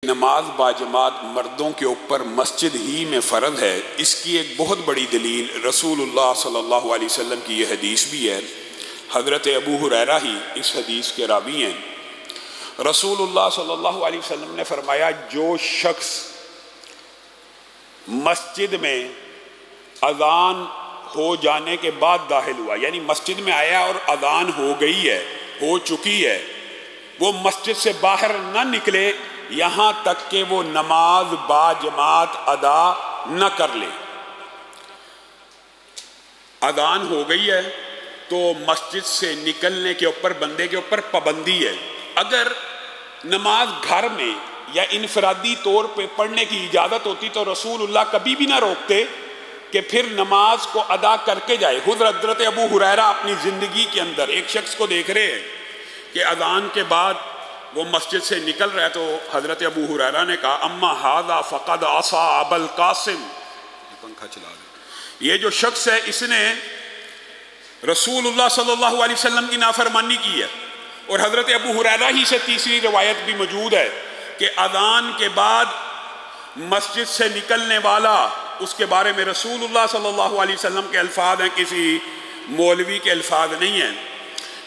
نماز باجماعت مردوں کے اوپر مسجد ہی میں فرض ہے، اس کی ایک بہت بڑی دلیل رسول اللہ صلی اللہ علیہ وسلم کی یہ حدیث بھی ہے۔ حضرت ابو ہریرہ ہی اس حدیث کے راوی ہیں۔ رسول اللہ صلی اللہ علیہ وسلم نے فرمایا، جو شخص مسجد میں اذان ہو جانے کے بعد داخل ہوا، یعنی مسجد میں آیا اور اذان ہو گئی ہے، ہو چکی ہے، وہ مسجد سے باہر نہ نکلے یہاں تک کہ وہ نماز با جماعت ادا نہ کر لے۔ اذان ہو گئی ہے تو مسجد سے نکلنے کے اوپر بندے کے اوپر پابندی ہے۔ اگر نماز گھر میں یا انفرادی طور پہ پڑھنے کی اجازت ہوتی تو رسول اللہ کبھی بھی نہ روکتے کہ پھر نماز کو ادا کر کے جائے۔ خود حضرت ابو ہریرہ اپنی زندگی کے اندر ایک شخص کو دیکھ رہے ہیں کہ اذان کے بعد وہ مسجد سے نکل رہا ہے، تو حضرت ابو ہریرہ نے کہا، اما ھذا فقد عصى ابا القاسم، پنکھا چلا دیں، یہ جو شخص ہے اس نے رسول اللہ صلی اللہ علیہ وسلم کی نافرمانی کی ہے۔ اور حضرت ابو ہریرہ ہی سے تیسری روایت بھی موجود ہے کہ اذان کے بعد مسجد سے نکلنے والا، اس کے بارے میں رسول اللہ صلی اللہ علیہ وسلم کے الفاظ ہیں، کسی مولوی کے الفاظ نہیں ہیں،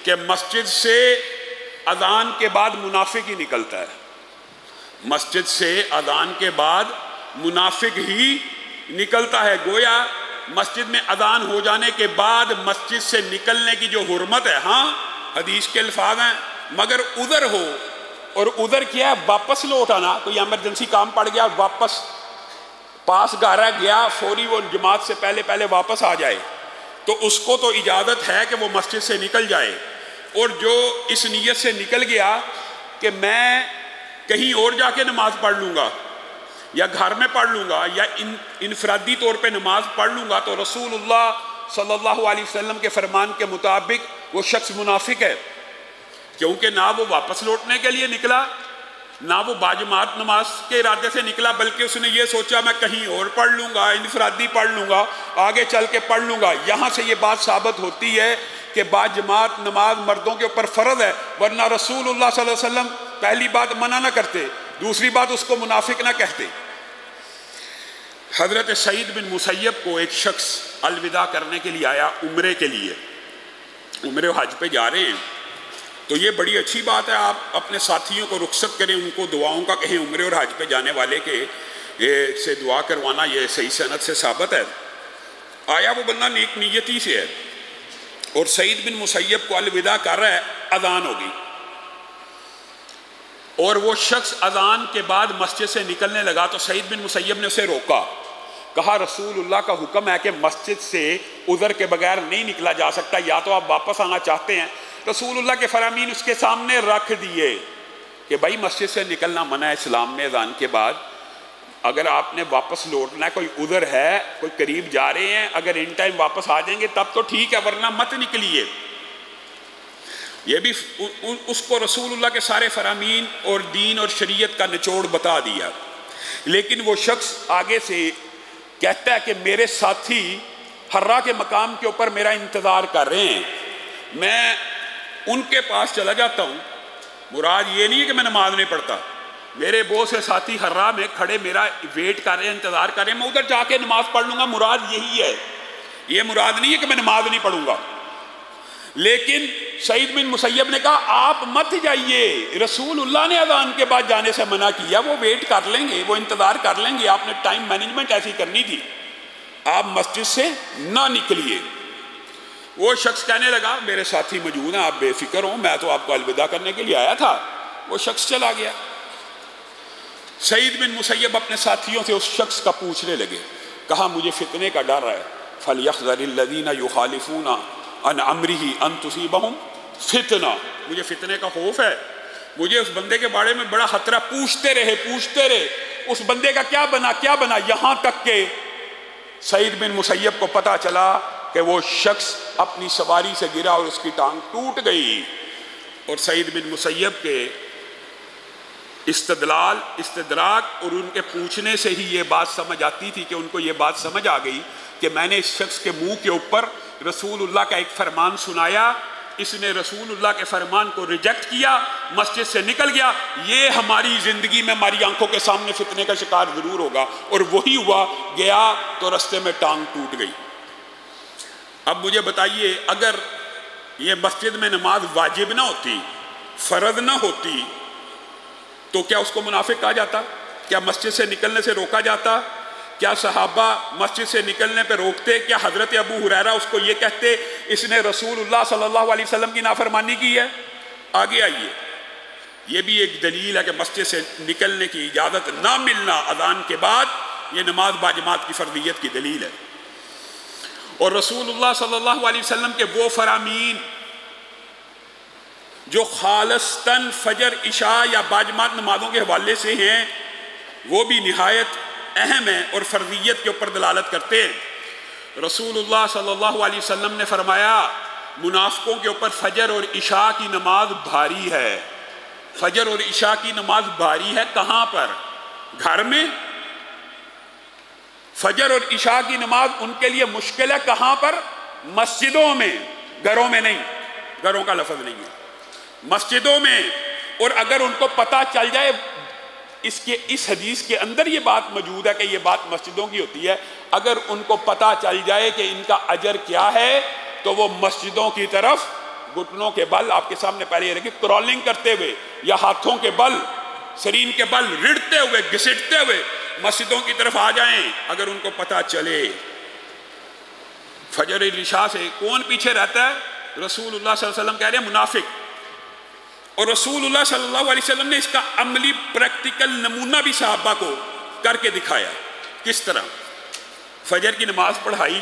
کہ مسجد سے اذان کے بعد منافق ہی نکلتا ہے۔ مسجد سے اذان کے بعد منافق ہی نکلتا ہے۔ گویا مسجد میں اذان ہو جانے کے بعد مسجد سے نکلنے کی جو حرمت ہے، ہاں حدیث کے الفاظ ہیں، مگر عذر ہو، اور عذر کیا ہے؟ واپس لوٹ آنا، کوئی ایمرجنسی کام پڑ گیا، واپس پاس گارا گیا، فوری وہ جماعت سے پہلے واپس آ جائے، تو اس کو تو اجازت ہے کہ وہ مسجد سے نکل جائے۔ اور جو اس نیت سے نکل گیا کہ میں کہیں اور جا کے نماز پڑھ لوں گا یا گھر میں پڑھ لوں گا یا انفرادی طور پہ نماز پڑھ لوں گا، تو رسول اللہ صلی اللہ علیہ وسلم کے فرمان کے مطابق وہ شخص منافق ہے، کیونکہ نہ وہ واپس لوٹنے کے لیے نکلا، نہ وہ باجماعت نماز کے ارادے سے نکلا، بلکہ اس نے یہ سوچا میں کہیں اور پڑھ لوں گا، انفرادی پڑھ لوں گا، آگے چل کے پڑھ لوں گا۔ یہاں سے یہ بات ثابت ہوتی ہے کہ باجماعت نماز مردوں کے اوپر فرض ہے، ورنہ رسول اللہ صلی اللہ علیہ وسلم پہلی بات منع نہ کرتے، دوسری بات اس کو منافق نہ کہتے۔ حضرت سعید بن مسیب کو ایک شخص الوداع کرنے کے لیے آیا، عمرے کے لیے، عمرے و حج پہ جا رہے ہیں، تو یہ بڑی اچھی بات ہے، آپ اپنے ساتھیوں کو رخصت کریں، ان کو دعاؤں کا کہیں، عمرے اور حج پہ جانے والے کے سے دعا کروانا یہ صحیح سند سے ثابت ہے۔ آیا وہ بندہ نیک نیتی سے ہے، اور سعید بن مسیب کو الوداع کر رہا ہے، اذان ہو گئی، اور وہ شخص اذان کے بعد مسجد سے نکلنے لگا، تو سعید بن مسیب نے اسے روکا، کہا رسول اللہ کا حکم ہے کہ مسجد سے عذر کے بغیر نہیں نکلا جا سکتا، یا تو آپ واپس آنا چاہتے ہیں۔ رسول اللہ کے فرامین اس کے سامنے رکھ دیے کہ بھائی مسجد سے نکلنا منع ہے اسلام میں اذان کے بعد، اگر آپ نے واپس لوٹنا ہے، کوئی عذر ہے، کوئی قریب جا رہے ہیں، اگر ان ٹائم واپس آ جائیں گے تب تو ٹھیک ہے، ورنہ مت نکلیے۔ یہ بھی اس کو رسول اللہ کے سارے فرامین اور دین اور شریعت کا نچوڑ بتا دیا۔ لیکن وہ شخص آگے سے کہتا ہے کہ میرے ساتھی حرہ کے مقام کے اوپر میرا انتظار کر رہے ہیں، میں ان کے پاس چلا جاتا ہوں۔ مراد یہ نہیں ہے کہ میں نماز نہیں پڑھتا، میرے بہت سے ساتھی حرہ میں کھڑے میرا ویٹ کر رہے ہیں، انتظار کر رہے ہیں، میں ادھر جا کے نماز پڑھ لوں گا، مراد یہی ہے۔ یہ مراد نہیں ہے کہ میں نماز نہیں پڑھوں گا۔ لیکن سعید بن مسیب نے کہا آپ مت جائیے، رسول اللہ نے اذان کے بعد جانے سے منع کیا، وہ ویٹ کر لیں گے، وہ انتظار کر لیں گے، آپ نے ٹائم مینجمنٹ ایسی کرنی تھی، آپ مسجد سے نہ نکلیے۔ وہ شخص کہنے لگا میرے ساتھی موجود ہیں، آپ بے فکر ہوں، میں تو آپ کو الوداع کرنے کے لیے آیا تھا۔ وہ شخص چلا گیا۔ سعید بن مسیب اپنے ساتھیوں سے اس شخص کا پوچھنے لگے، کہا مجھے فتنے کا ڈر ہے، فَلْيَحْذَرِ الَّذِينَ يُخَالِفُونَ عَنْ أَمْرِهِ أَنْ تُصِيبَهُمْ فِتْنَةٌ، مجھے فتنے کا خوف ہے، مجھے اس بندے کے بارے میں بڑا خطرہ۔ پوچھتے رہے، اس بندے کا کیا بنا، یہاں تک کہ سعید بن مسیب کو پتا چلا کہ وہ شخص اپنی سواری سے گرا اور اس کی ٹانگ ٹوٹ گئی۔ اور سعید بن مسیب کے استدلال، استدراک اور ان کے پوچھنے سے ہی یہ بات سمجھ آتی تھی کہ ان کو یہ بات سمجھ آ گئی کہ میں نے اس شخص کے منہ کے اوپر رسول اللہ کا ایک فرمان سنایا، اس نے رسول اللہ کے فرمان کو ریجیکٹ کیا، مسجد سے نکل گیا، یہ ہماری زندگی میں ہماری آنکھوں کے سامنے فتنے کا شکار ضرور ہوگا، اور وہی ہوا، گیا تو رستے میں ٹانگ ٹوٹ گئی۔ اب مجھے بتائیے، اگر یہ مسجد میں نماز واجب نہ ہوتی، فرض نہ ہوتی، تو کیا اس کو منافق کہا جاتا؟ کیا مسجد سے نکلنے سے روکا جاتا؟ کیا صحابہ مسجد سے نکلنے پہ روکتے؟ کیا حضرت ابو ہریرہ اس کو یہ کہتے اس نے رسول اللہ صلی اللہ علیہ وسلم کی نافرمانی کی ہے؟ آگے آئیے، یہ بھی ایک دلیل ہے کہ مسجد سے نکلنے کی اجازت نہ ملنا اذان کے بعد، یہ نماز باجماعت کی فرضیت کی دلیل ہے۔ اور رسول اللہ صلی اللہ علیہ وسلم کے وہ فرامین جو خالصتاً فجر، عشاء یا باجماعت نمازوں کے حوالے سے ہیں، وہ بھی نہایت اہم ہیں اور فرضیت کے اوپر دلالت کرتے ہیں۔ رسول اللہ صلی اللہ علیہ وسلم نے فرمایا منافقوں کے اوپر فجر اور عشاء کی نماز بھاری ہے۔ فجر اور عشاء کی نماز بھاری ہے کہاں پر؟ گھر میں۔ فجر اور عشاء کی نماز ان کے لیے مشکل ہے کہاں پر؟ مسجدوں میں، گھروں میں نہیں، گھروں کا لفظ نہیں ہے، مسجدوں میں۔ اور اگر ان کو پتہ چل جائے، اس حدیث کے اندر یہ بات موجود ہے کہ یہ بات مسجدوں کی ہوتی ہے، اگر ان کو پتہ چل جائے کہ ان کا اجر کیا ہے تو وہ مسجدوں کی طرف گھٹنوں کے بل، آپ کے سامنے پہلے یہ رکھیں، کرالنگ کرتے ہوئے یا ہاتھوں کے بل، سرین کے بل رڑتے ہوئے، گھسٹتے ہوئے مسجدوں کی طرف آ جائیں اگر ان کو پتہ چلے۔ فجر عشاء سے کون پیچھے رہتا ہے؟ رسول اللہ صلی اللہ علیہ وسلم کہہ رہے ہیں منافق۔ اور رسول اللہ صلی اللہ علیہ وسلم نے اس کا عملی پریکٹیکل نمونہ بھی صحابہ کو کر کے دکھایا۔ کس طرح؟ فجر کی نماز پڑھائی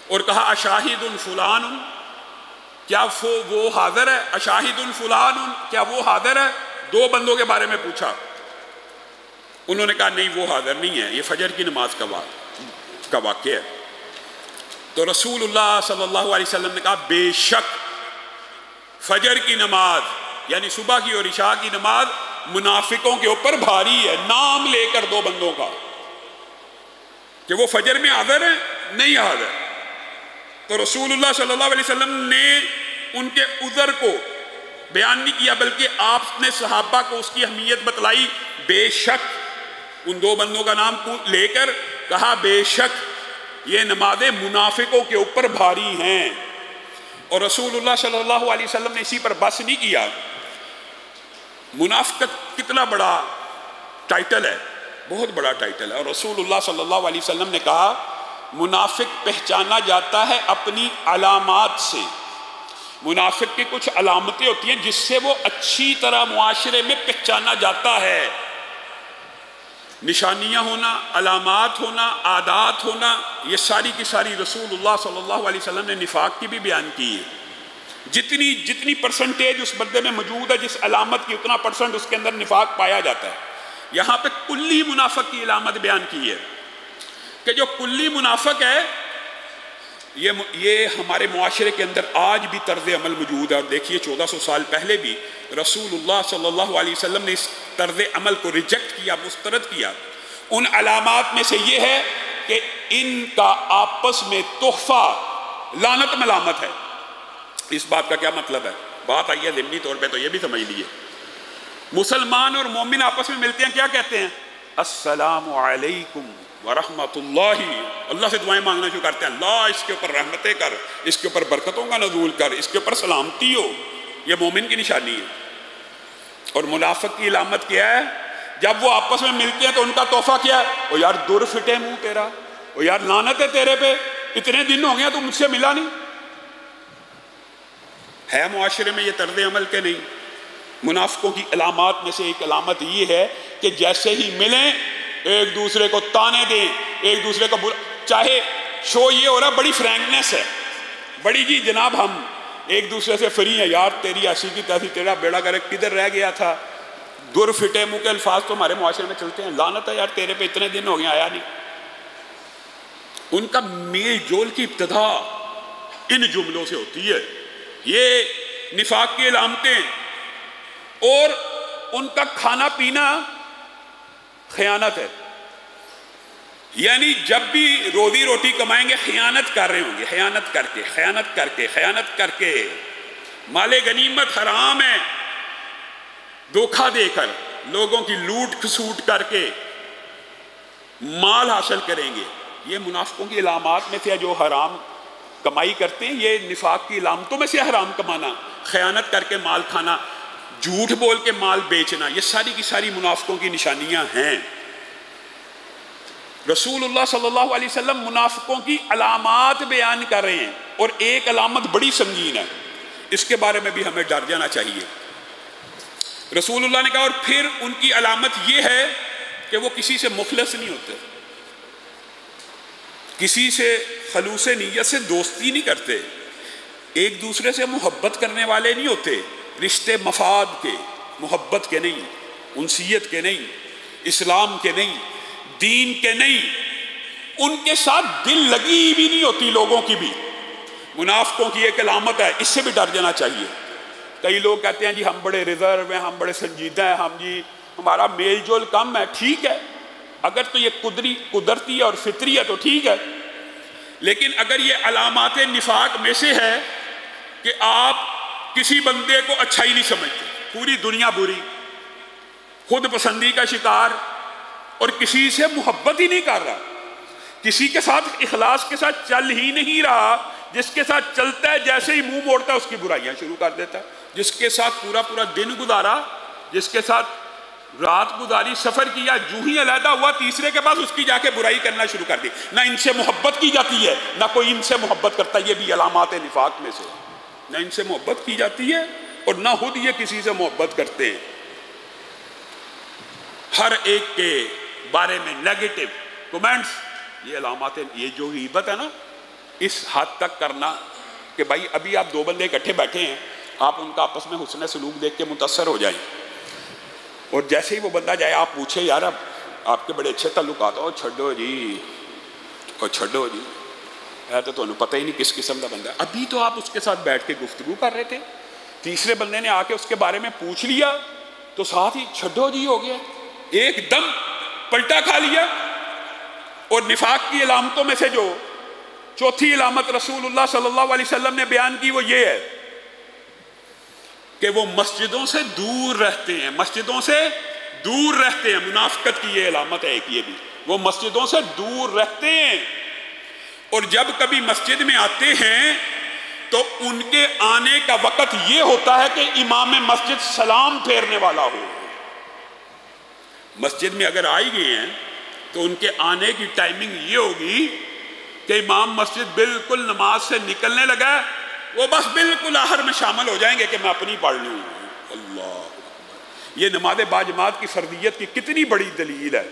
اور کہا اشاہد فلان، کیا وہ حاضر ہے؟ اشاہد فلان، کیا وہ حاضر ہے؟ دو بندوں کے بارے میں پوچھا، انہوں نے کہا نہیں وہ حاضر نہیں ہے، یہ فجر کی نماز کا واقعہ ہے۔ تو رسول اللہ صلی اللہ علیہ وسلم نے کہا بے شک فجر کی نماز یعنی صبح کی اور عشاء کی نماز منافقوں کے اوپر بھاری ہے، نام لے کر دو بندوں کا، کہ وہ فجر میں حاضر ہیں نہیں حاضر۔ تو رسول اللہ صلی اللہ علیہ وسلم نے ان کے عذر کو بیان نہیں کیا، بلکہ آپ نے صحابہ کو اس کی اہمیت بتلائی۔ بے شک، ان دو بندوں کا نام لے کر کہا بے شک یہ نمازیں منافقوں کے اوپر بھاری ہیں۔ اور رسول اللہ صلی اللہ علیہ وسلم نے اسی پر بس نہیں کیا۔ منافقت کتنا بڑا ٹائٹل ہے، بہت بڑا ٹائٹل ہے، اور رسول اللہ صلی اللہ علیہ وسلم نے کہا منافق پہچانا جاتا ہے اپنی علامات سے۔ منافق کی کچھ علامتیں ہوتی ہیں جس سے وہ اچھی طرح معاشرے میں پہچانا جاتا ہے، نشانیاں ہونا، علامات ہونا، عادات ہونا، یہ ساری کی ساری رسول اللہ صلی اللہ علیہ وسلم نے نفاق کی بھی بیان کی ہے۔ جتنی پرسنٹیج اس بندے میں موجود ہے، جس علامت کی اتنا پرسنٹ اس کے اندر نفاق پایا جاتا ہے۔ یہاں پہ کلی منافق کی علامت بیان کی ہے کہ جو کلی منافق ہے یہ ہمارے معاشرے کے اندر آج بھی طرز عمل موجود ہے۔ اور دیکھیے 1400 سال پہلے بھی رسول اللہ صلی اللہ علیہ وسلم نے اس طرز عمل کو ریجیکٹ کیا، مسترد کیا۔ ان علامات میں سے یہ ہے کہ ان کا آپس میں تحفہ لعنت ملامت ہے۔ اس بات کا کیا مطلب ہے؟ بات آئی ہے ضمنی طور پہ تو یہ بھی سمجھ لیجیے، مسلمان اور مومن آپس میں ملتے ہیں کیا کہتے ہیں؟ السلام علیکم ورحمۃ اللہ، اللہ سے دعائیں مانگنا شروع کرتے ہیں، اللہ اس کے اوپر رحمتیں کر، اس کے اوپر برکتوں کا نزول کر، اس کے اوپر سلامتی ہو۔ یہ مومن کی نشانی ہے۔ اور منافق کی علامت کیا ہے؟ جب وہ آپس میں ملتے ہیں تو ان کا تحفہ کیا ہے؟ او یار در فٹے منہ تیرا، او یار لعنت ہے تیرے پہ، اتنے دن ہو گیا تو مجھ سے ملا نہیں۔ ہے معاشرے میں یہ طرز عمل کے نہیں؟ منافقوں کی علامات میں سے ایک علامت یہ ہے کہ جیسے ہی ملیں ایک دوسرے کو تانے دیں، ایک دوسرے کو چاہے شو یہ ہو رہا بڑی فرینکنیس ہے، بڑی جی جناب ہم ایک دوسرے سے فری ہیں، یار تیری ایسی کی تیسی، تیرا بیڑا گرک کدھر رہ گیا تھا، در فٹے منہ کے الفاظ تو ہمارے معاشرے میں چلتے ہیں، لعنت ہے یار تیرے پہ اتنے دن ہو گیا آیا نہیں۔ ان کا میل جول کی ابتدا ان جملوں سے ہوتی ہے، یہ نفاق کی علامتیں۔ اور ان کا کھانا پینا خیانت ہے، یعنی جب بھی روزی روٹی کمائیں گے خیانت کر رہے ہوں گے، خیانت کر کے، خیانت کر کے، خیانت کر کے۔ مال غنیمت حرام ہے، دھوکہ دے کر لوگوں کی لوٹ کھسوٹ کر کے مال حاصل کریں گے، یہ منافقوں کی علامات میں سے جو حرام کمائی کرتے ہیں، یہ نفاق کی علامتوں میں سے حرام کمانا، خیانت کر کے مال کھانا، جھوٹ بول کے مال بیچنا، یہ ساری کی ساری منافقوں کی نشانیاں ہیں۔ رسول اللہ صلی اللہ علیہ وسلم منافقوں کی علامات بیان کر رہے ہیں، اور ایک علامت بڑی سنگین ہے، اس کے بارے میں بھی ہمیں ڈر جانا چاہیے۔ رسول اللہ نے کہا اور پھر ان کی علامت یہ ہے کہ وہ کسی سے مخلص نہیں ہوتے، کسی سے خلوص نیت سے دوستی نہیں کرتے، ایک دوسرے سے محبت کرنے والے نہیں ہوتے، رشتے مفاد کے، محبت کے نہیں، انسیت کے نہیں، اسلام کے نہیں، دین کے نہیں، ان کے ساتھ دل لگی بھی نہیں ہوتی لوگوں کی بھی۔ منافقوں کی ایک علامت ہے، اس سے بھی ڈر جانا چاہیے۔ کئی لوگ کہتے ہیں جی ہم بڑے ریزرو ہیں، ہم بڑے سنجیدہ ہیں، ہمارا میل جول کم ہے، ٹھیک ہے، اگر تو یہ قدرتی اور فطری ہے تو ٹھیک ہے، لیکن اگر یہ علامات نفاق میں سے ہے کہ آپ کسی بندے کو اچھا ہی نہیں سمجھتے، پوری دنیا بری، خود پسندی کا شکار، اور کسی سے محبت ہی نہیں کر رہا، کسی کے ساتھ اخلاص کے ساتھ چل ہی نہیں رہا، جس کے ساتھ چلتا ہے جیسے ہی منہ موڑتا ہے اس کی برائیاں شروع کر دیتا ہے، جس کے ساتھ پورا پورا دن گزارا، جس کے ساتھ رات گزاری، سفر کیا، جو ہی علیحدہ ہوا تیسرے کے پاس اس کی جا کے برائی کرنا شروع کر دی، نہ ان سے محبت کی جاتی ہے نہ کوئی ان سے محبت کرتا، یہ بھی علامات نفاق میں سے، نہ ان سے محبت کی جاتی ہے اور نہ خود یہ کسی سے محبت کرتے ہیں، ہر ایک کے بارے میں نیگیٹو کمنٹس، یہ علامات، یہ جو غیبت ہے نا، اس حد تک کرنا کہ بھائی ابھی آپ دو بندے اکٹھے بیٹھے ہیں، آپ ان کا آپس میں حسن سلوک دیکھ کے متاثر ہو جائیں، اور جیسے ہی وہ بندہ جائے آپ پوچھے یار اب آپ کے بڑے اچھے تعلقات ہو، چھڈو جی، اور چھڈو جی، تو تمہیں پتہ ہی نہیں کس قسم کا بندہ ہے، ابھی تو آپ اس کے ساتھ بیٹھ کے گفتگو کر رہے تھے، تیسرے بندے نے آ کے اس کے بارے میں پوچھ لیا تو ساتھ ہی چھڈو جی ہو گیا، ایک دم پلٹا کھا لیا۔ اور نفاق کی علامتوں میں سے جو چوتھی علامت رسول اللہ صلی اللہ علیہ وسلم نے بیان کی وہ یہ ہے کہ وہ مسجدوں سے دور رہتے ہیں، مسجدوں سے دور رہتے ہیں، منافقت کی یہ علامت ہے ایک، یہ بھی وہ مسجدوں سے دور رہتے ہیں، اور جب کبھی مسجد میں آتے ہیں تو ان کے آنے کا وقت یہ ہوتا ہے کہ امام مسجد سلام پھیرنے والا ہو، مسجد میں اگر آئی گئے ہیں تو ان کے آنے کی ٹائمنگ یہ ہوگی کہ امام مسجد بالکل نماز سے نکلنے لگا ہے، وہ بس بالکل آخر میں شامل ہو جائیں گے کہ میں اپنی پڑھ لوں۔ اللہ اکبر، یہ نماز باجماعت کی فردیت کی کتنی بڑی دلیل ہے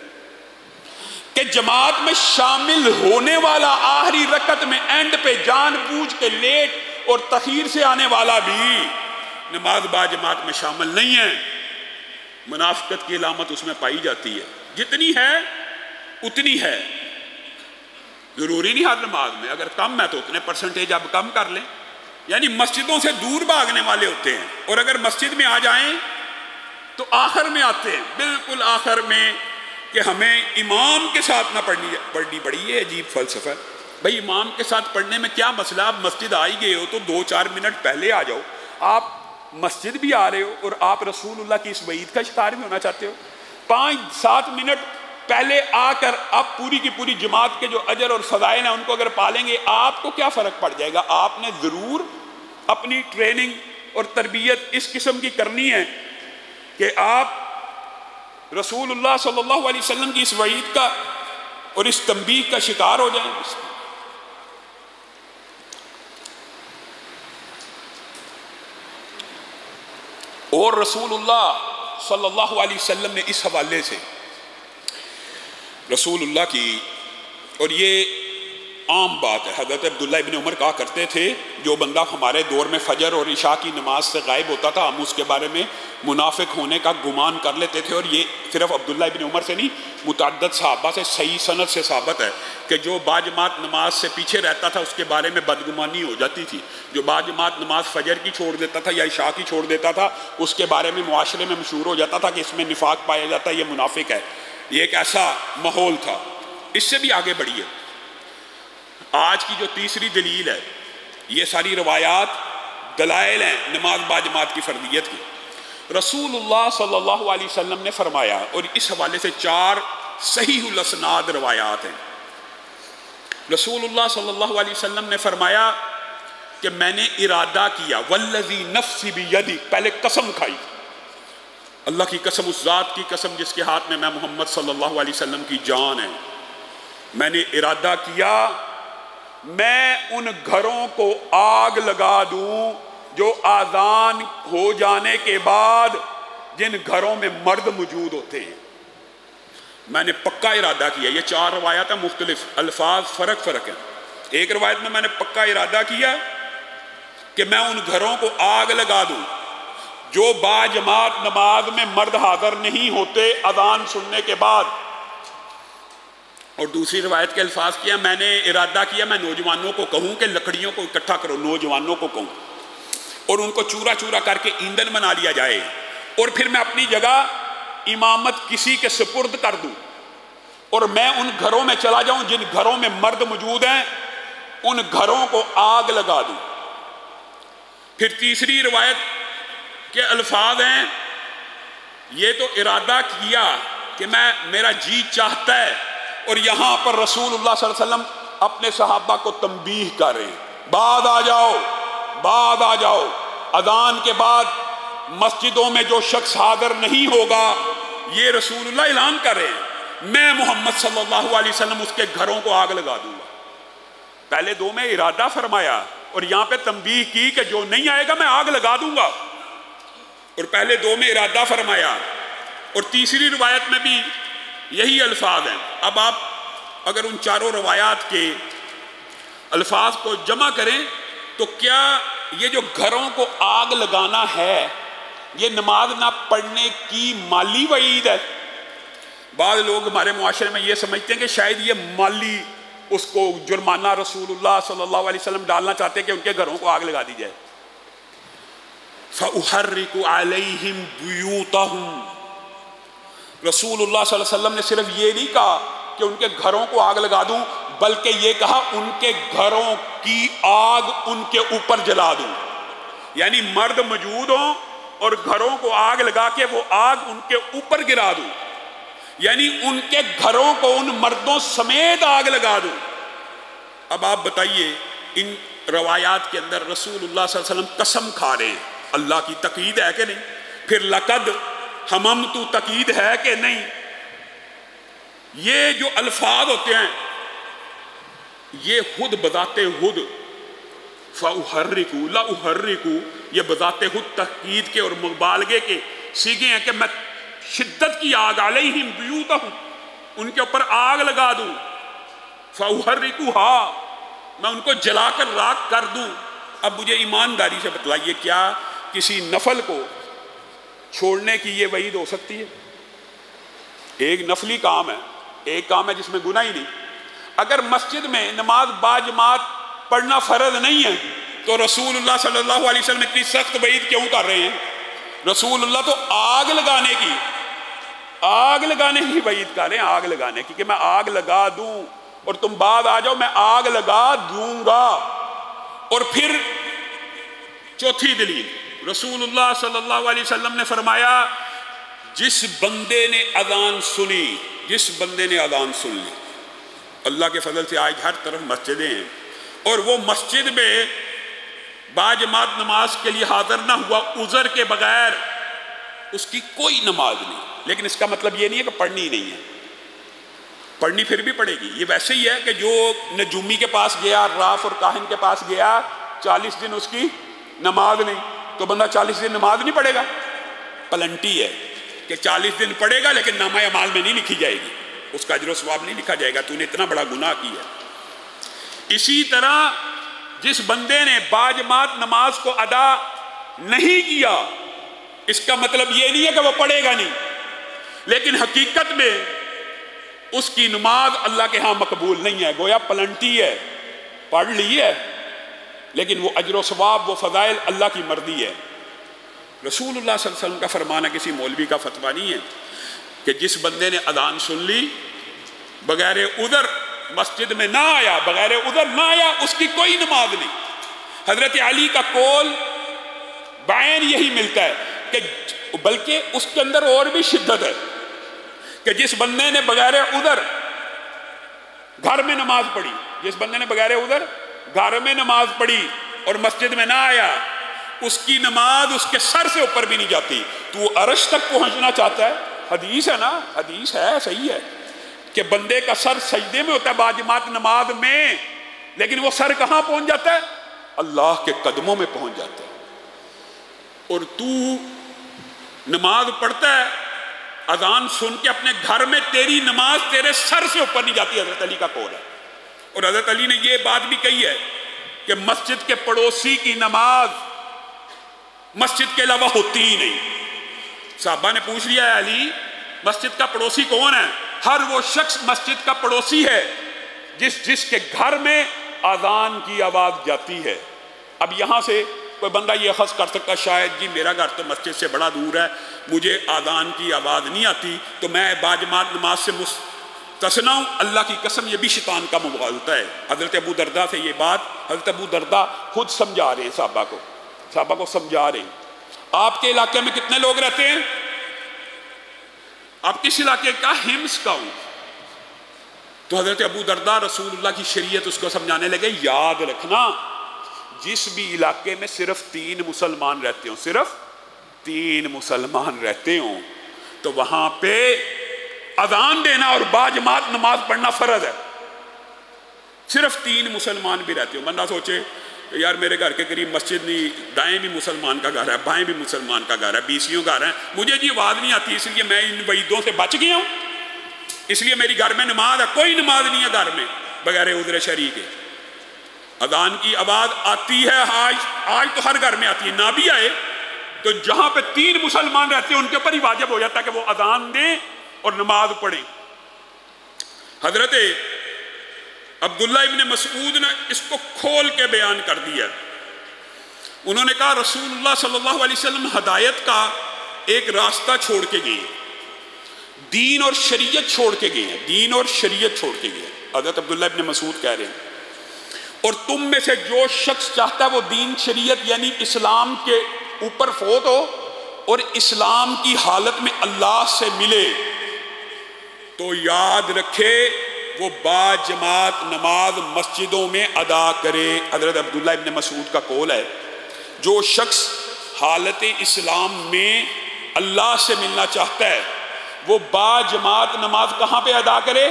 کہ جماعت میں شامل ہونے والا آخری رکعت میں اینڈ پہ جان بوجھ کے لیٹ اور تاخیر سے آنے والا بھی نماز باجماعت میں شامل نہیں ہے۔ منافقت کی علامت اس میں پائی جاتی ہے، جتنی ہے اتنی ہے، ضروری نہیں ہر نماز میں، اگر کم ہے تو اتنے پرسنٹیج آپ کم کر لیں، یعنی مسجدوں سے دور بھاگنے والے ہوتے ہیں، اور اگر مسجد میں آ جائیں تو آخر میں آتے ہیں، بالکل آخر میں، کہ ہمیں امام کے ساتھ نہ پڑھنی پڑی، یہ عجیب فلسفہ ہے۔ بھائی امام کے ساتھ پڑھنے میں کیا مسئلہ، آپ مسجد آ ہی گئے ہو تو 2-4 منٹ پہلے آ جاؤ، آپ مسجد بھی آ رہے ہو اور آپ رسول اللہ کی اس وعید کا شکار بھی ہونا چاہتے ہو، 5-7 منٹ پہلے آ کر آپ پوری کی پوری جماعت کے جو اجر اور فضائل ہیں ان کو اگر پالیں گے، آپ کو کیا فرق پڑ جائے گا؟ آپ نے ضرور اپنی ٹریننگ اور تربیت اس قسم کی کرنی ہے کہ آپ رسول اللہ صلی اللہ علیہ وسلم کی اس وعید کا اور اس تنبیہ کا شکار ہو جائیں۔ اور رسول اللہ صلی اللہ علیہ وسلم نے اس حوالے سے رسول اللہ کی، اور یہ عام بات ہے، حضرت عبداللہ ابن عمر کہا کرتے تھے جو بندہ ہمارے دور میں فجر اور عشاء کی نماز سے غائب ہوتا تھا ہم اس کے بارے میں منافق ہونے کا گمان کر لیتے تھے، اور یہ صرف عبداللہ ابن عمر سے نہیں، متعدد صحابہ سے صحیح سند سے ثابت ہے کہ جو باجماعت نماز سے پیچھے رہتا تھا اس کے بارے میں بدگمانی ہو جاتی تھی، جو باجماعت نماز فجر کی چھوڑ دیتا تھا یا عشاء کی چھوڑ دیتا تھا اس کے بارے میں معاشرے میں مشہور ہو جاتا تھا کہ اس میں نفاق پایا جاتا ہے، یہ منافق ہے، یہ ایک ایسا ماحول تھا۔ اس سے بھی آگے بڑھیے، آج کی جو تیسری دلیل ہے، یہ ساری روایات دلائل ہیں نماز باجماعت کی فرضیت کی۔ رسول اللہ صلی اللہ علیہ وسلم نے فرمایا، اور اس حوالے سے 4 صحیح الاسناد روایات ہیں، رسول اللہ صلی اللہ علیہ وسلم نے فرمایا کہ میں نے ارادہ کیا، والذی نفسی بیدی، پہلے قسم کھائی، اللہ کی قسم، اس ذات کی قسم جس کے ہاتھ میں محمد صلی اللہ علیہ وسلم کی جان ہے، میں نے ارادہ کیا میں ان گھروں کو آگ لگا دوں جو آذان ہو جانے کے بعد جن گھروں میں مرد موجود ہوتے ہیں۔ میں نے پکا ارادہ کیا، یہ 4 روایات ہیں، مختلف الفاظ فرق ہیں۔ ایک روایت میں نے پکا ارادہ کیا کہ میں ان گھروں کو آگ لگا دوں جو باجماعت نماز میں مرد حاضر نہیں ہوتے اذان سننے کے بعد۔ اور دوسری روایت کے الفاظ کیا، میں نے ارادہ کیا میں نوجوانوں کو کہوں کہ لکڑیوں کو اکٹھا کرو، نوجوانوں کو کہوں اور ان کو چورا چورا کر کے ایندھن بنا لیا جائے، اور پھر میں اپنی جگہ امامت کسی کے سپرد کر دوں اور میں ان گھروں میں چلا جاؤں جن گھروں میں مرد موجود ہیں، ان گھروں کو آگ لگا دوں۔ پھر تیسری روایت کے الفاظ ہیں، یہ تو ارادہ کیا کہ میرا جی چاہتا ہے، اور یہاں پر رسول اللہ صلی اللہ علیہ وسلم اپنے صحابہ کو تنبیہ کر رہے ہیں، بعد آ جاؤ، اذان کے بعد مسجدوں میں جو شخص حاضر نہیں ہوگا، یہ رسول اللہ اعلان کر رہے ہیں، میں محمد صلی اللہ علیہ وسلم اس کے گھروں کو آگ لگا دوں گا۔ پہلے 2 میں ارادہ فرمایا اور یہاں پہ تنبیہ کی کہ جو نہیں آئے گا میں آگ لگا دوں گا، اور پہلے 2 میں ارادہ فرمایا، اور تیسری روایت میں بھی یہی الفاظ ہیں۔ اب آپ اگر ان 4 روایات کے الفاظ کو جمع کریں تو کیا یہ جو گھروں کو آگ لگانا ہے یہ نماز نہ پڑھنے کی مالی وعید ہے؟ بعض لوگ ہمارے معاشرے میں یہ سمجھتے ہیں کہ شاید یہ مالی اس کو جرمانہ رسول اللہ صلی اللہ علیہ وسلم ڈالنا چاہتے ہیں کہ ان کے گھروں کو آگ لگا دی جائے۔ فَأُحَرِّقُ عَلَيْهِمْ بُيُوتَهُمْ، رسول اللہ صلی اللہ علیہ وسلم نے صرف یہ نہیں کہا کہ ان کے گھروں کو آگ لگا دوں، بلکہ یہ کہا ان کے گھروں کی آگ ان کے اوپر جلا دوں، یعنی مرد موجود ہوں اور گھروں کو آگ لگا کے وہ آگ ان کے اوپر گرا دوں، یعنی ان کے گھروں کو ان مردوں سمیت آگ لگا دوں۔ اب آپ بتائیے ان روایات کے اندر رسول اللہ صلی اللہ علیہ وسلم قسم کھا رہے ہیں، اللہ کی تقید ہے کہ نہیں؟ پھر لقد ہممت تقید ہے کہ نہیں؟ یہ جو الفاظ ہوتے ہیں یہ خود بذات خود فَأُحَرِّكُ لَأُحَرِّكُ، یہ بذات خود تقید کے اور مبالغے کے سیگے ہیں کہ میں شدت کی آگ علیہم بیوتہم، ان کے اوپر آگ لگا دوں، فَأُحَرِّكُهَا، میں ان کو جلا کر راکھ کر دوں۔ اب مجھے ایمانداری سے بتلائیے کیا کسی نفل کو چھوڑنے کی یہ وعید ہو سکتی ہے؟ ایک نفلی کام ہے، ایک کام ہے جس میں گناہ ہی نہیں۔ اگر مسجد میں نماز باجماعت پڑھنا فرض نہیں ہے تو رسول اللہ صلی اللہ علیہ وسلم اتنی سخت وعید کیوں کر رہے ہیں؟ رسول اللہ تو آگ لگانے کی وعید کر رہے ہیں، آگ لگانے کی، کہ میں آگ لگا دوں اور تم بعد آ جاؤ، میں آگ لگا دوں گا۔ اور پھر چوتھی دلیل، رسول اللہ صلی اللہ علیہ وسلم نے فرمایا جس بندے نے اذان سنی، اللہ کے فضل سے آج ہر طرف مسجدیں ہیں، اور وہ مسجد میں باجماعت نماز کے لیے حاضر نہ ہوا عذر کے بغیر، اس کی کوئی نماز نہیں۔ لیکن اس کا مطلب یہ نہیں ہے کہ پڑھنی نہیں ہے، پڑھنی پھر بھی پڑے گی۔ یہ ویسے ہی ہے کہ جو نجومی کے پاس گیا، راف اور کاہن کے پاس گیا، 40 دن اس کی نماز نہیں، تو بندہ 40 دن نماز نہیں پڑھے گا؟ پلنٹی ہے کہ 40 دن پڑھے گا لیکن نامہ اعمال میں نہیں لکھی جائے گی، اس کا اجر و ثواب نہیں لکھا جائے گا، تو نے اتنا بڑا گناہ کیا۔ اسی طرح جس بندے نے باجماعت نماز کو ادا نہیں کیا، اس کا مطلب یہ نہیں ہے کہ وہ پڑھے گا نہیں، لیکن حقیقت میں اس کی نماز اللہ کے ہاں مقبول نہیں ہے، گویا پلنٹی ہے، پڑھ لی ہے لیکن وہ اجر و ثواب، وہ فضائل اللہ کی مرضی ہے۔ رسول اللہ صلی اللہ علیہ وسلم کا فرمانا کسی مولوی کا فتویٰ نہیں ہے کہ جس بندے نے اذان سن لی بغیر عذر مسجد میں نہ آیا، بغیر عذر نہ آیا، اس کی کوئی نماز نہیں۔ حضرت علی کا قول بعین یہی ملتا ہے کہ بلکہ اس کے اندر اور بھی شدت ہے کہ جس بندے نے بغیر عذر گھر میں نماز پڑھی، جس بندے نے بغیر عذر گھر میں نماز پڑھی اور مسجد میں نہ آیا، اس کی نماز اس کے سر سے اوپر بھی نہیں جاتی۔ تو عرش تک پہنچنا چاہتا ہے، حدیث ہے نا، حدیث ہے، صحیح ہے کہ بندے کا سر سجدے میں ہوتا ہے باجماعت نماز میں، لیکن وہ سر کہاں پہنچ جاتا ہے؟ اللہ کے قدموں میں پہنچ جاتا ہے۔ اور تو نماز پڑھتا ہے، اذان سن کے اپنے گھر میں تیری نماز تیرے سر سے اوپر نہیں جاتی۔ حضرت علی کا قول ہے، اور حضرت علی نے یہ بات بھی کہی ہے کہ مسجد کے پڑوسی کی نماز مسجد کے علاوہ ہوتی ہی نہیں۔ صحابہ نے پوچھ لیا ہے علی مسجد کا پڑوسی کون ہے؟ ہر وہ شخص مسجد کا پڑوسی ہے جس کے گھر میں اذان کی آواز جاتی ہے۔ اب یہاں سے کوئی بندہ یہ اخذ کر سکتا شاید جی میرا گھر تو مسجد سے بڑا دور ہے، مجھے اذان کی آواز نہیں آتی تو میں باجماعت نماز سے مستثنی ہوں۔ اللہ کی قسم یہ بھی شیطان کا مغالطہ ہے۔ حضرت ابو درداء سے یہ بات حضرت ابو درداء خود سمجھا رہے ہیں، صحابہ کو سمجھا رہے ہیں۔ آپ کے علاقے میں کتنے لوگ رہتے ہیں؟ آپ کس علاقے کا؟ ہمس کا ہوں۔ تو حضرت ابو درداء رسول اللہ کی شریعت اس کو سمجھانے لگے، یاد رکھنا جس بھی علاقے میں صرف 3 مسلمان رہتے ہوں، صرف 3 مسلمان رہتے ہوں تو وہاں پہ اذان دینا اور باجماعت نماز پڑھنا فرض ہے۔ صرف 3 مسلمان بھی رہتے ہوں۔ بندہ سوچے یار میرے گھر کے قریب مسجد نہیں، دائیں بھی مسلمان کا گھر ہے، بائیں بھی مسلمان کا گھر ہے، بیسیوں گھر ہیں، مجھے جی آواز نہیں آتی اس لیے میں ان وعیدوں سے بچ گیا ہوں، اس لیے میری گھر میں نماز ہے۔ کوئی نماز نہیں ہے گھر میں بغیر عذر شرعی کے۔ اذان کی آواز آتی ہے، آج تو ہر گھر میں آتی ہے، نہ بھی آئے تو جہاں پہ 3 مسلمان رہتے ہیں ان کے اوپر ہی واجب ہو جاتا ہے کہ وہ اذان دیں اور نماز پڑھیں۔ حضرت عبداللہ ابن مسعود نے اس کو کھول کے بیان کر دیا۔ انہوں نے کہا رسول اللہ صلی اللہ علیہ وسلم ہدایت کا ایک راستہ چھوڑ کے گئے ہیں، دین اور شریعت چھوڑ کے گئے ہیں، دین اور شریعت چھوڑ کے گئے ہیں۔ حضرت عبداللہ ابن مسعود کہہ رہے ہیں اور تم میں سے جو شخص چاہتا ہے وہ دین شریعت یعنی اسلام کے اوپر فوت ہو اور اسلام کی حالت میں اللہ سے ملے تو یاد رکھے وہ باجماعت نماز مسجدوں میں ادا کرے۔ حضرت عبداللہ ابن مسعود کا قول ہے جو شخص حالت اسلام میں اللہ سے ملنا چاہتا ہے وہ باجماعت نماز کہاں پہ ادا کرے؟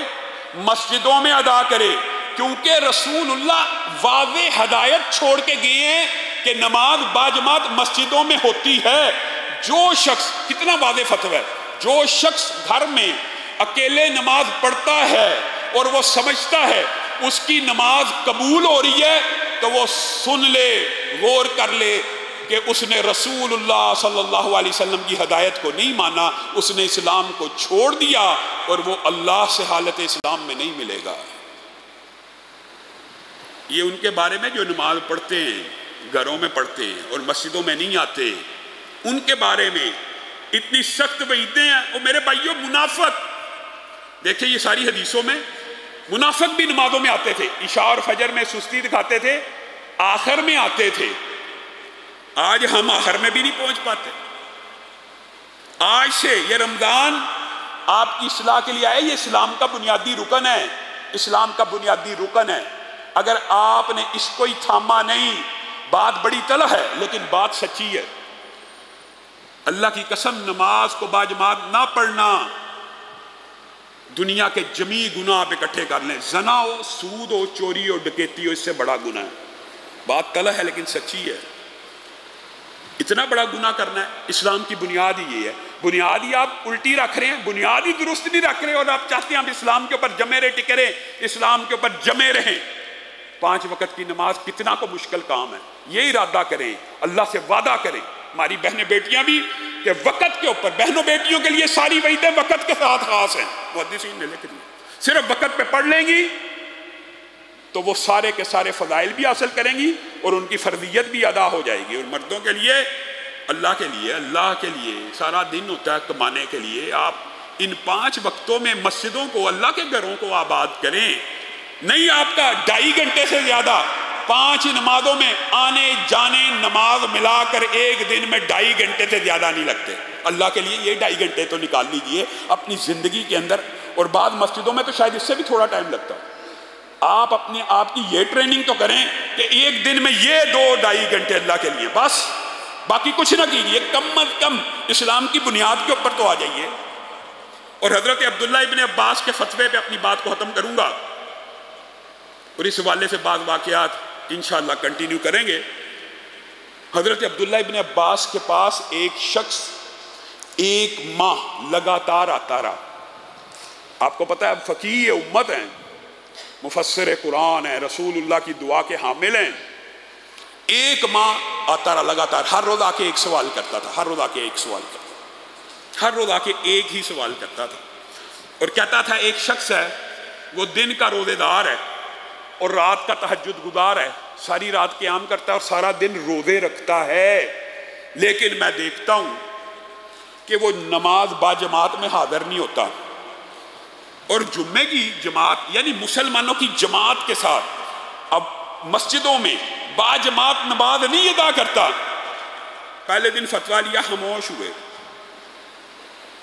مسجدوں میں ادا کرے، کیونکہ رسول اللہ واضح ہدایت چھوڑ کے گئے ہیں کہ نماز باجماعت مسجدوں میں ہوتی ہے۔ جو شخص، کتنا واضح فتویٰ ہے، جو شخص گھر میں اکیلے نماز پڑھتا ہے اور وہ سمجھتا ہے اس کی نماز قبول ہو رہی ہے تو وہ سن لے، غور کر لے کہ اس نے رسول اللہ صلی اللہ علیہ وسلم کی ہدایت کو نہیں مانا، اس نے اسلام کو چھوڑ دیا اور وہ اللہ سے حالت اسلام میں نہیں ملے گا۔ یہ ان کے بارے میں جو نماز پڑھتے ہیں، گھروں میں پڑھتے ہیں اور مسجدوں میں نہیں آتے، ان کے بارے میں اتنی سخت وعیدیں ہیں۔ اور میرے بھائیوں منافق، دیکھیں یہ ساری حدیثوں میں منافق بھی نمازوں میں آتے تھے، عشاء اور فجر میں سستی دکھاتے تھے، آخر میں آتے تھے۔ آج ہم آخر میں بھی نہیں پہنچ پاتے۔ آج سے یہ رمضان آپ کی اصلاح کے لیے آئے، یہ اسلام کا بنیادی رکن ہے، اسلام کا بنیادی رکن ہے۔ اگر آپ نے اس کو ہی تھاما نہیں، بات بڑی تلخ ہے لیکن بات سچی ہے۔ اللہ کی قسم نماز کو باجماعت نہ پڑھنا دنیا کے جمی گناہ آپ اکٹھے کر لیں، زنا ہو، سود ہو، چوری ہو، ڈکیتی ہو، اس سے بڑا گناہ ہے۔ بات تلخ ہے لیکن سچی ہے۔ اتنا بڑا گناہ کرنا ہے، اسلام کی بنیاد ہی یہ ہے۔ بنیاد ہی آپ الٹی رکھ رہے ہیں، بنیاد ہی درست نہیں رکھ رہے اور آپ چاہتے ہیں آپ اسلام کے اوپر جمے رہے، ٹکے رہے، اسلام کے اوپر جمے رہیں۔ 5 وقت کی نماز کتنا کو مشکل کام ہے، یہ ارادہ کریں، اللہ سے وعدہ کریں۔ ہماری بہنیں بیٹیاں بھی کہ وقت کے اوپر، بہنوں بیٹیوں کے لیے ساری وعیدیں وقت کے ساتھ خاص ہیں، محدثین نے لکھ دی۔ صرف وقت پہ پڑھ لیں گی تو وہ سارے کے سارے فضائل بھی حاصل کریں گی اور ان کی فرضیت بھی ادا ہو جائے گی۔ اور مردوں کے لیے اللہ کے لیے سارا دن ہوتا ہے کمانے کے لیے۔ آپ ان 5 وقتوں میں مسجدوں کو، اللہ کے گھروں کو آباد کریں۔ نہیں آپ کا 2.5 گھنٹے سے زیادہ 5 نمازوں میں آنے جانے نماز ملا کر ایک دن میں 2.5 گھنٹے سے زیادہ نہیں لگتے. اللہ کے لیے یہ 2.5 گھنٹے تو نکال لیجئے اپنی زندگی کے اندر. اور بعض مسجدوں میں تو شاید اس سے بھی تھوڑا ٹائم لگتا ہے. آپ اپنے آپ کی یہ ٹریننگ تو کریں کہ ایک دن میں یہ 2-2.5 گھنٹے اللہ کے لیے بس، باقی کچھ نہ کیجیے. کم از کم اسلام کی بنیاد کے اوپر تو آ جائیے. اور حضرت عبداللہ ابن عباس کے فتوے پہ اپنی بات کو ختم کروں گا، اور اس حوالے سے بعض واقعات انشاءاللہ کنٹینیو کریں گے. حضرت عبداللہ ابن عباس کے پاس ایک شخص 1 ماہ لگاتار آتا رہا. آپ کو پتہ ہے اب فقیہ امت ہیں، مفسر قرآن ہیں، رسول اللہ کی دعا کے حامل ہیں. 1 ماہ آتا رہا لگاتار. ہر روز آ کے ایک سوال کرتا تھا، ہر روز آ کے ایک سوال کرتا تھا، ہر روز آ کے ایک ہی سوال کرتا تھا. اور کہتا تھا ایک شخص ہے، وہ دن کا روزے دار ہے اور رات کا تہجد گزار ہے، ساری رات قیام کرتا ہے اور سارا دن روزے رکھتا ہے، لیکن میں دیکھتا ہوں کہ وہ نماز باجماعت میں حاضر نہیں ہوتا. اور جمعے کی جماعت یعنی مسلمانوں کی جماعت کے ساتھ اب مسجدوں میں باجماعت نماز نہیں ادا کرتا. پہلے دن فتویٰ لیا، خاموش ہوئے.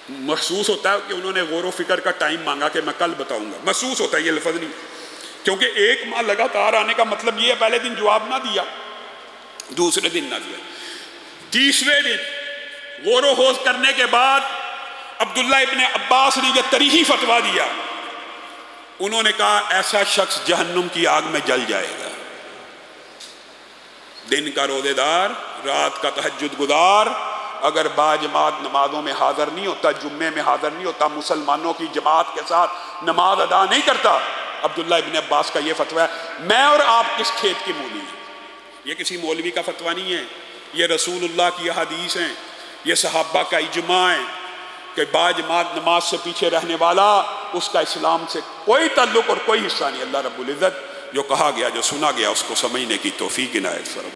محسوس ہوتا ہے کہ انہوں نے غور و فکر کا ٹائم مانگا کہ میں کل بتاؤں گا. محسوس ہوتا ہے، یہ لفظ نہیں، کیونکہ 1 ماہ لگاتار آنے کا مطلب یہ ہے پہلے دن جواب نہ دیا، دوسرے دن نہ دیا، تیسرے دن غور و خوض کرنے کے بعد عبداللہ ابن عباس نے یہ تریحی فتویٰ دیا. انہوں نے کہا ایسا شخص جہنم کی آگ میں جل جائے گا. دن کا روزے دار، رات کا تہجد گزار، اگر باجماعت نمازوں میں حاضر نہیں ہوتا، جمعے میں حاضر نہیں ہوتا، مسلمانوں کی جماعت کے ساتھ نماز ادا نہیں کرتا. عبداللہ ابن عباس کا یہ فتویٰ ہے. میں اور آپ کس کھیت کی مولی ہیں؟ یہ کسی مولوی کا فتویٰ نہیں ہے، یہ رسول اللہ کی حدیث ہیں، یہ صحابہ کا اجماع ہے کہ باجماعت نماز سے پیچھے رہنے والا اس کا اسلام سے کوئی تعلق اور کوئی حصہ نہیں. اللہ رب العزت جو کہا گیا، جو سنا گیا، اس کو سمجھنے کی توفیق عنایت فرمائے.